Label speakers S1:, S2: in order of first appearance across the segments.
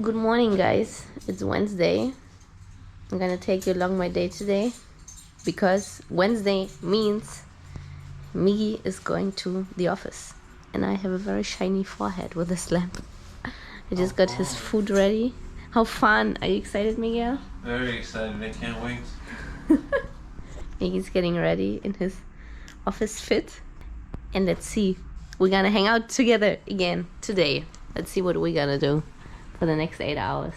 S1: Good morning, guys. It's Wednesday. I'm gonna take you along my day today because Wednesday means Miggy is going to the office and I have a very shiny forehead with this lamp. I just got his food ready. How fun! Are you excited, Miguel?
S2: Very excited. I can't wait.
S1: Miggy's getting ready in his office fit. And let's see. We're gonna hang out together again today. Let's see what we're gonna do for the next 8 hours.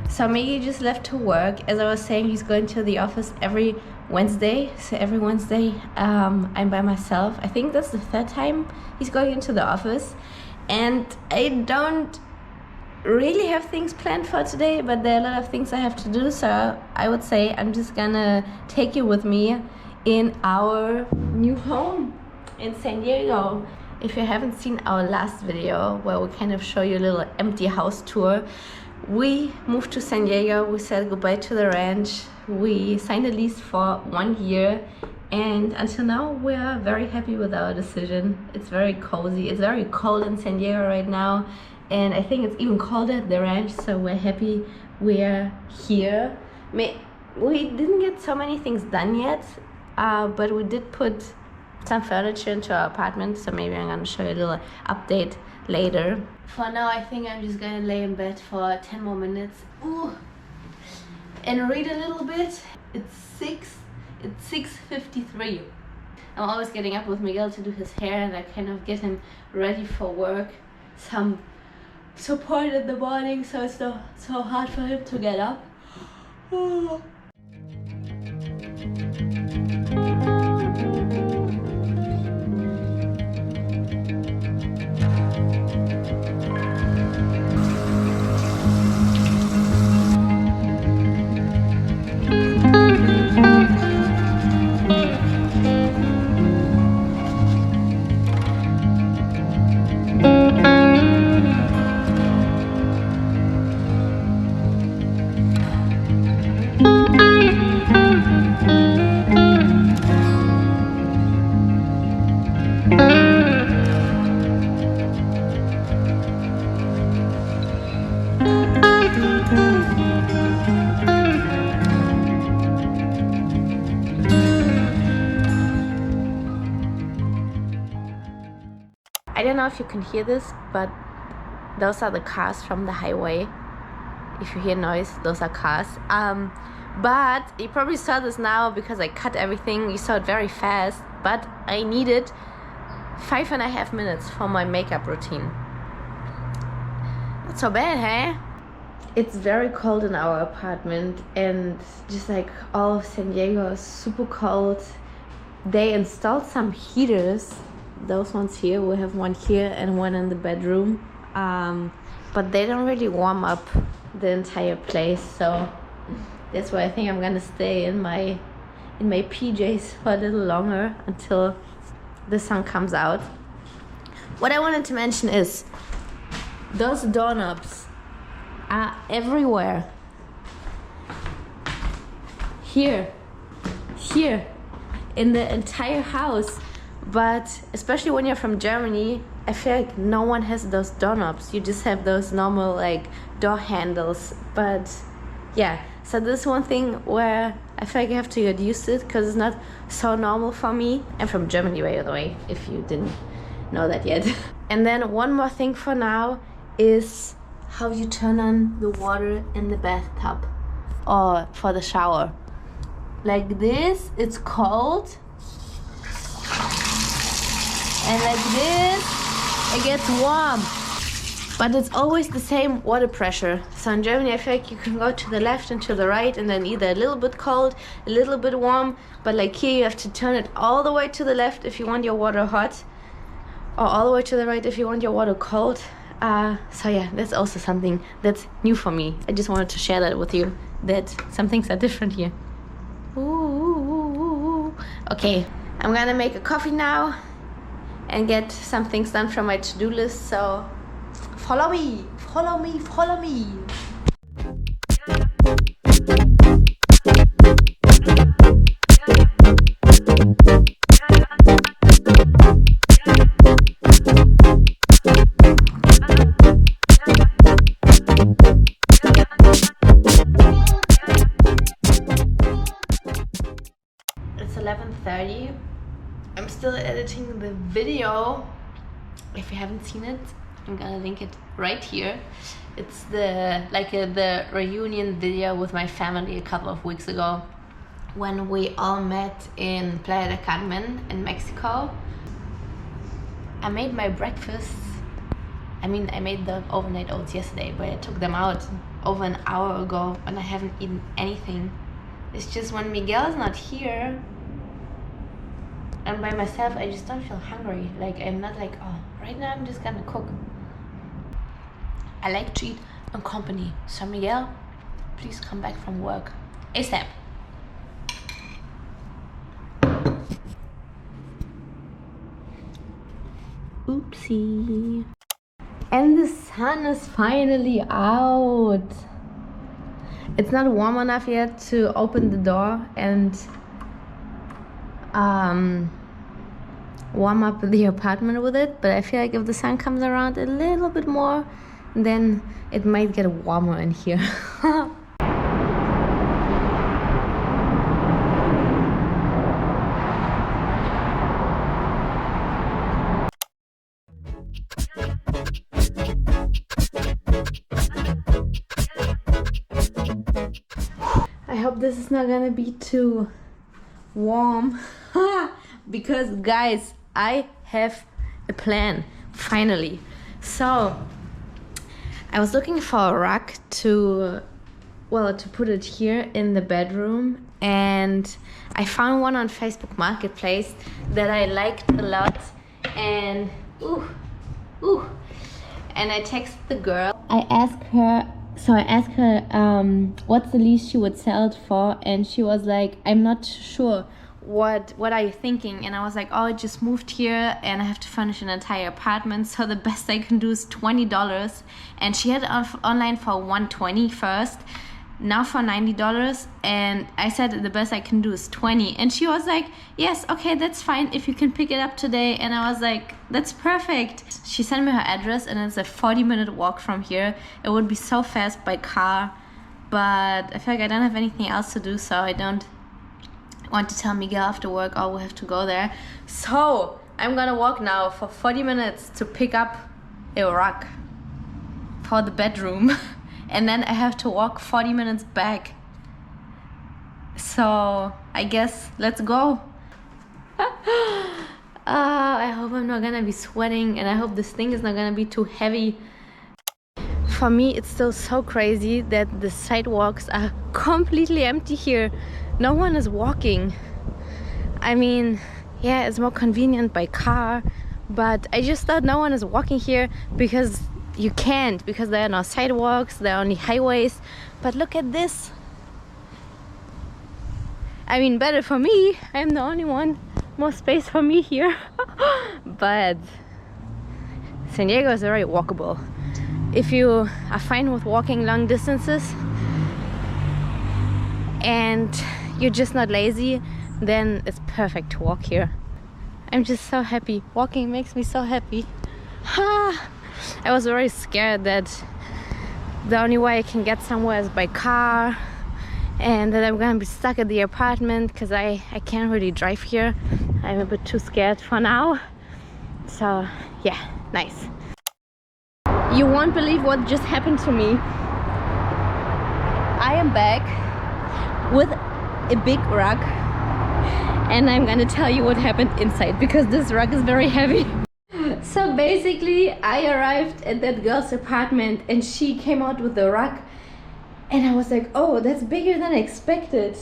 S1: So Miggy just left to work. As I was saying, he's going to the office every Wednesday. So every Wednesday I'm by myself. I think that's the third time he's going into the office. And I don't really have things planned for today, but there are a lot of things I have to do. So I would say I'm just gonna take you with me in our new home in San Diego. If you haven't seen our last video where we kind of show you a little empty house tour, we moved to San Diego. We said goodbye to the ranch. We signed a lease for 1 year, and until now we are very happy with our decision. It's very cozy. It's very cold in San Diego right now, and I think it's even colder at the ranch, so we're happy we're here. We didn't get so many things done yet, but we did put some furniture into our apartment, so maybe I'm gonna show you a little update later. For now, I think I'm just gonna lay in bed for 10 more minutes. Ooh. And read a little bit. It's 6:53. I'm always getting up with Miguel to do his hair, and I kind of get him ready for work. Some support in the morning, so it's not so hard for him to get up. Ooh. I don't know if you can hear this, but those are the cars from the highway. If you hear noise, those are cars. But you probably saw this now because I cut everything. You saw it very fast, but I needed 5.5 minutes for my makeup routine. Not so bad, huh? It's very cold in our apartment, and just like all of San Diego is super cold. They installed some heaters. Those ones here, we have one here and one in the bedroom, but they don't really warm up the entire place, so that's why I think I'm gonna stay in my PJs for a little longer until the sun comes out. What I wanted to mention is those doorknobs are everywhere. Here in the entire house. But especially when you're from Germany, I feel like no one has those doorknobs. You just have those normal like door handles. But yeah, so this is one thing where I feel like I have to get used to it because it's not so normal for me. I'm from Germany, by the way, if you didn't know that yet. And then one more thing for now is how you turn on the water in the bathtub or for the shower. Like this, it's cold. And like this, it gets warm. But it's always the same water pressure. So in Germany, I feel like you can go to the left and to the right, and then either a little bit cold, a little bit warm. But like here, you have to turn it all the way to the left if you want your water hot, or all the way to the right if you want your water cold. So yeah, that's also something that's new for me. I just wanted to share that with you, that some things are different here. Ooh. Okay, I'm gonna make a coffee now. and get some things done from my to-do list. So follow me, follow me, follow me. It's 11:30. I'm still editing the video. If you haven't seen it, I'm gonna link it right here. It's the reunion video with my family a couple of weeks ago when we all met in Playa del Carmen in Mexico. I made my breakfast. I mean, I made the overnight oats yesterday, but I took them out over an hour ago and I haven't eaten anything. It's just when Miguel is not here and by myself, I just don't feel hungry. Like, I'm not like, oh, right now I'm just gonna cook. I like to eat in company. So Miguel, please come back from work ASAP. Oopsie. And the sun is finally out. It's not warm enough yet to open the door and warm up the apartment with it, but I feel like if the sun comes around a little bit more, then it might get warmer in here. I hope this is not gonna be too warm. Because guys, I have a plan finally. So I was looking for a rug to put it here in the bedroom, and I found one on Facebook Marketplace that I liked a lot, and and I texted the girl. I asked her what's the least she would sell it for, and she was like, I'm not sure. What are you thinking? And I was like, oh, I just moved here and I have to furnish an entire apartment, so the best I can do is $20. And she had it online for $120 first, now for $90, and I said the best I can do is $20. And she was like, yes, okay, that's fine if you can pick it up today. And I was like, that's perfect. She sent me her address and it's a 40-minute walk from here. It would be so fast by car, but I feel like I don't have anything else to do, so I don't want to tell Miguel after work, oh, we have to go there. So I'm gonna walk now for 40 minutes to pick up a rug for the bedroom. And then I have to walk 40 minutes back. So I guess let's go. I hope I'm not gonna be sweating, and I hope this thing is not gonna be too heavy. For me, it's still so crazy that the sidewalks are completely empty here. No one is walking. I mean, yeah, it's more convenient by car, but I just thought no one is walking here because you can't, because there are no sidewalks, there are only highways. But look at this. I mean, better for me. I'm the only one. More space for me here. But San Diego is very walkable. If you are fine with walking long distances and you're just not lazy, then it's perfect to walk here. I'm just so happy. Walking makes me so happy. I was very scared that the only way I can get somewhere is by car, and that I'm gonna be stuck at the apartment because I can't really drive here. I'm a bit too scared for now. So yeah, nice. You won't believe what just happened to me. I am back with a big rug, and I'm gonna tell you what happened inside because this rug is very heavy. So basically, I arrived at that girl's apartment and she came out with the rug, and I was like, oh, that's bigger than I expected.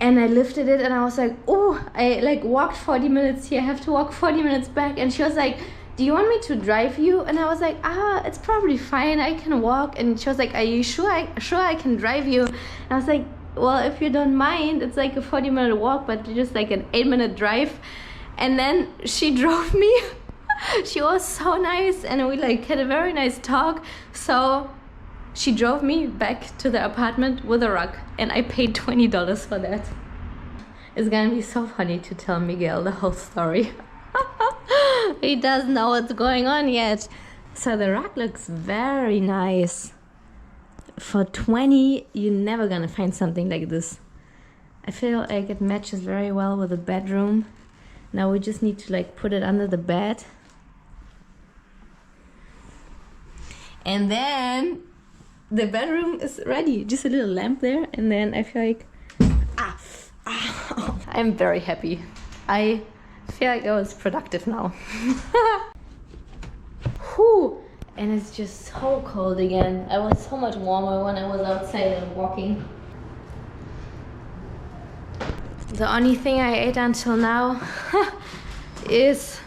S1: And I lifted it and I was like, oh, I like walked 40 minutes here, I have to walk 40 minutes back. And she was like, do you want me to drive you? And I was like, it's probably fine, I can walk. And she was like, are you sure I can drive you? And I was like, well, if you don't mind, it's like a 40-minute walk, but just like an 8-minute drive. And then she drove me. She was so nice, and we like had a very nice talk. So she drove me back to the apartment with a rug, and I paid $20 for that. It's gonna be so funny to tell Miguel the whole story. He doesn't know what's going on yet. So the rug looks very nice. For 20, you're never gonna find something like this. I feel like it matches very well with the bedroom. Now we just need to like put it under the bed. And then the bedroom is ready. Just a little lamp there, and then I feel like I'm very happy. I feel like I was productive now. Whew. And it's just so cold again. I was so much warmer when I was outside and walking. The only thing I ate until now is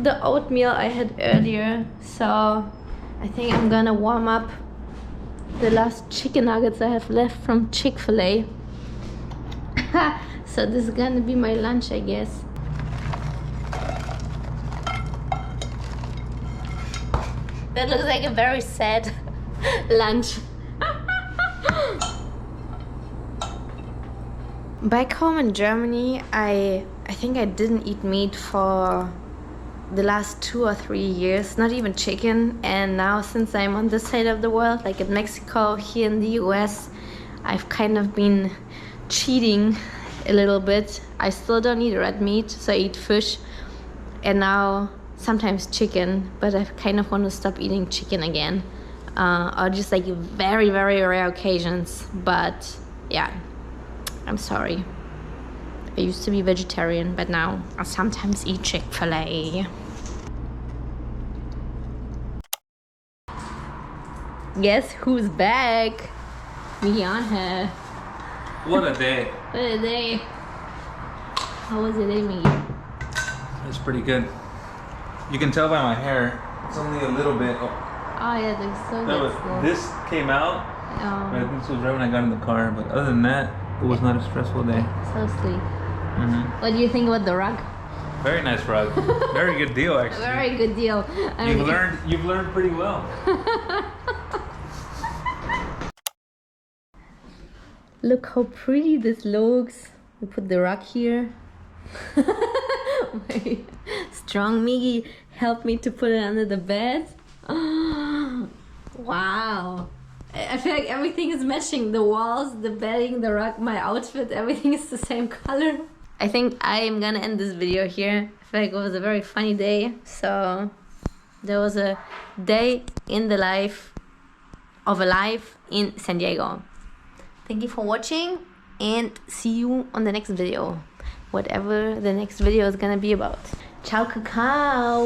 S1: the oatmeal I had earlier. So I think I'm gonna warm up the last chicken nuggets I have left from Chick-fil-A. So this is gonna be my lunch, I guess. That looks like a very sad lunch. Back home in Germany, I think I didn't eat meat for the last 2 or 3 years, not even chicken. And now since I'm on this side of the world, like in Mexico, here in the US, I've kind of been cheating a little bit. I still don't eat red meat, so I eat fish and now sometimes chicken, but I kind of want to stop eating chicken again, or just like very, very rare occasions. But yeah, I'm sorry. I used to be vegetarian, but now I sometimes eat Chick-fil-A. Guess who's back? Me on her.
S2: What a day.
S1: What a day. How was your day, Miggy?
S2: It's pretty good. You can tell by my hair, it's only a little bit.
S1: Oh yeah, it looks so good.
S2: This came out, but this was right when I got in the car. But other than that, it was not a stressful day.
S1: So sweet.
S2: Mm-hmm.
S1: What do you think about the rug?
S2: Very nice rug. Very good deal, actually.
S1: Very good deal.
S2: You've learned pretty well.
S1: Look how pretty this looks. We put the rug here. My strong Miggy helped me to put it under the bed. Wow. I feel like everything is matching. The walls, the bedding, the rug, my outfit, everything is the same color. I think I'm gonna end this video here. I feel like it was a very funny day. So there was a day in the life of a life in San Diego. Thank you for watching and see you on the next video. Whatever the next video is gonna be about. Ciao, cacao.